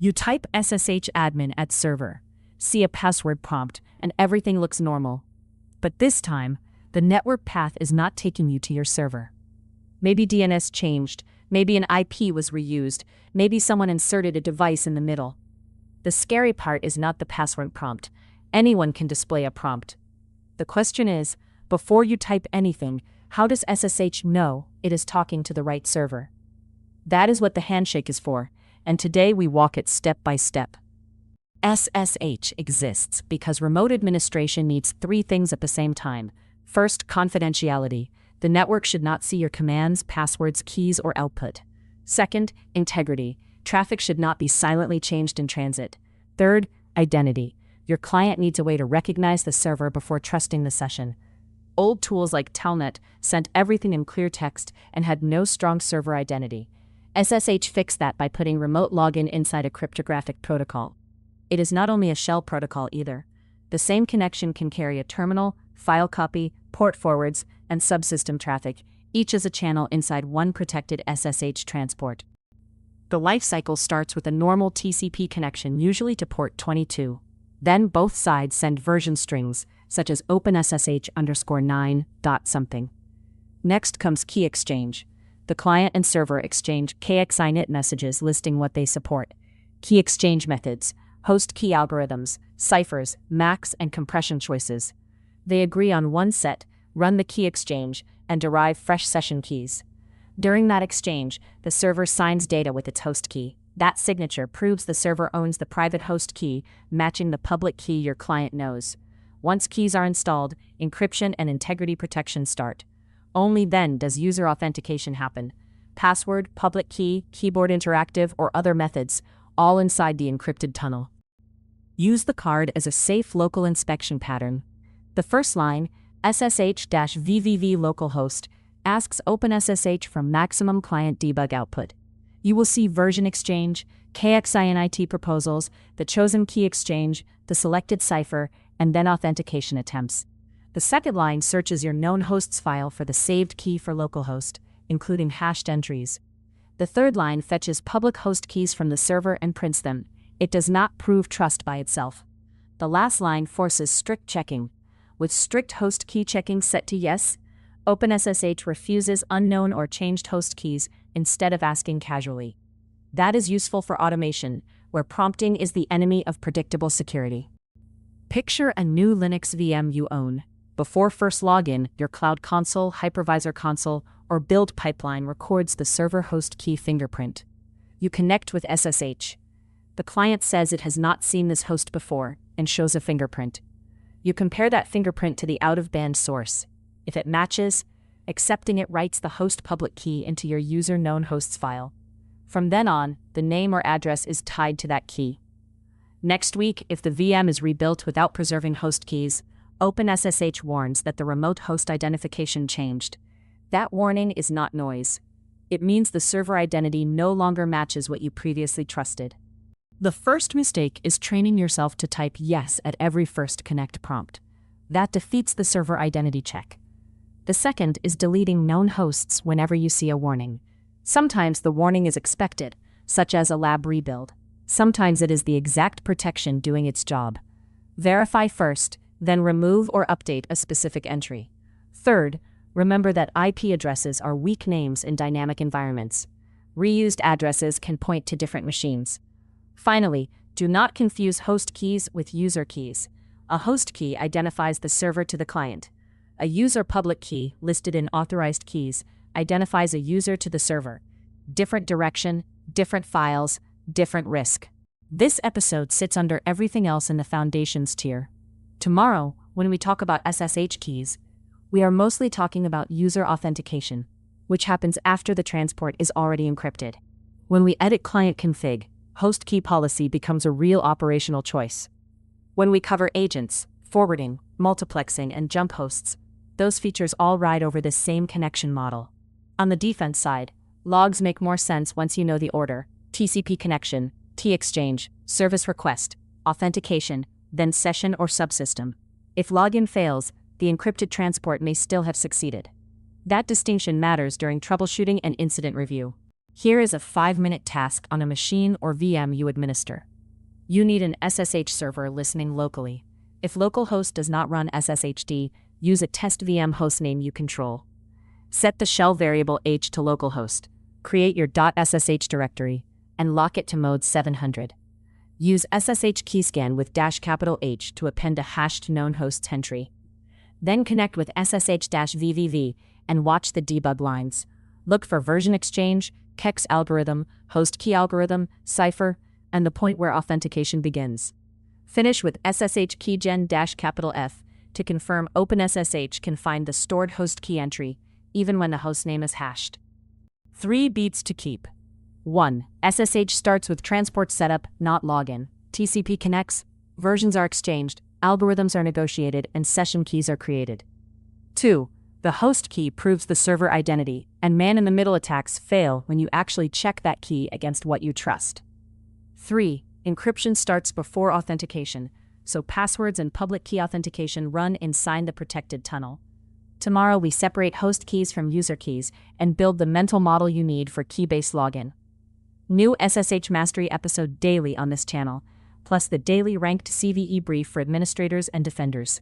You type SSH admin at server, see a password prompt, and everything looks normal. But this time, the network path is not taking you to your server. Maybe DNS changed, maybe an IP was reused, maybe someone inserted a device in the middle. The scary part is not the password prompt. Anyone can display a prompt. The question is, before you type anything, how does SSH know it is talking to the right server? That is what the handshake is for, and today we walk it step by step. SSH exists because remote administration needs three things at the same time. First, confidentiality. The network should not see your commands, passwords, keys, or output. Second, integrity. Traffic should not be silently changed in transit. Third, identity. Your client needs a way to recognize the server before trusting the session. Old tools like Telnet sent everything in clear text and had no strong server identity. SSH fixed that by putting remote login inside a cryptographic protocol. It is not only a shell protocol either. The same connection can carry a terminal, file copy, port forwards, and subsystem traffic, each as a channel inside one protected SSH transport. The lifecycle starts with a normal TCP connection, usually to port 22. Then both sides send version strings, such as OpenSSH_9. something. Next comes key exchange. The client and server exchange KXINIT messages listing what they support. Key exchange methods, host key algorithms, ciphers, MACs, and compression choices. They agree on one set, run the key exchange, and derive fresh session keys. During that exchange, the server signs data with its host key. That signature proves the server owns the private host key, matching the public key your client knows. Once keys are installed, encryption and integrity protection start. Only then does user authentication happen. Password, public key, keyboard interactive, or other methods, all inside the encrypted tunnel. Use the card as a safe local inspection pattern. The first line, SSH-VVV localhost, asks OpenSSH for maximum client debug output. You will see version exchange, KXINIT proposals, the chosen key exchange, the selected cipher, and then authentication attempts. The second line searches your known hosts file for the saved key for localhost, including hashed entries. The third line fetches public host keys from the server and prints them. It does not prove trust by itself. The last line forces strict checking. With StrictHostKeyChecking set to yes, OpenSSH refuses unknown or changed host keys instead of asking casually. That is useful for automation, where prompting is the enemy of predictable security. Picture a new Linux VM you own. Before first login, your Cloud Console, Hypervisor Console, or build pipeline records the server host key fingerprint. You connect with SSH. The client says it has not seen this host before and shows a fingerprint. You compare that fingerprint to the out-of-band source. If it matches, accepting it writes the host public key into your user known hosts file. From then on, the name or address is tied to that key. Next week, if the VM is rebuilt without preserving host keys, OpenSSH warns that the remote host identification changed. That warning is not noise. It means the server identity no longer matches what you previously trusted. The first mistake is training yourself to type yes at every first connect prompt. That defeats the server identity check. The second is deleting known hosts whenever you see a warning. Sometimes the warning is expected, such as a lab rebuild. Sometimes it is the exact protection doing its job. Verify first, then remove or update a specific entry. Third, remember that IP addresses are weak names in dynamic environments. Reused addresses can point to different machines. Finally, do not confuse host keys with user keys. A host key identifies the server to the client. A user public key, listed in authorized keys, identifies a user to the server. Different direction, different files, different risk. This episode sits under everything else in the foundations tier. Tomorrow, when we talk about SSH keys, we are mostly talking about user authentication, which happens after the transport is already encrypted. When we edit client config, host key policy becomes a real operational choice. When we cover agents, forwarding, multiplexing, and jump hosts, those features all ride over this same connection model. On the defense side, logs make more sense once you know the order: TCP connection, T-exchange, service request, authentication, then session or subsystem. If login fails, the encrypted transport may still have succeeded. That distinction matters during troubleshooting and incident review. Here is a 5-minute task on a machine or VM you administer. You need an SSH server listening locally. If localhost does not run SSHD, use a test VM hostname you control. Set the shell variable h to localhost, create your .ssh directory, and lock it to mode 700. Use ssh-keygen with -H to append a hashed known hosts entry. Then connect with ssh-vvv and watch the debug lines. Look for version exchange, KEX algorithm, host key algorithm, cipher, and the point where authentication begins. Finish with ssh-keygen-F to confirm OpenSSH can find the stored host key entry, even when the hostname is hashed. 3 beats to keep. 1. SSH starts with transport setup, not login. TCP connects, versions are exchanged, algorithms are negotiated, and session keys are created. 2. The host key proves the server identity, and man-in-the-middle attacks fail when you actually check that key against what you trust. 3. Encryption starts before authentication, so passwords and public key authentication run inside the protected tunnel. Tomorrow we separate host keys from user keys and build the mental model you need for key-based login. New SSH Mastery episode daily on this channel, plus the daily ranked CVE brief for administrators and defenders.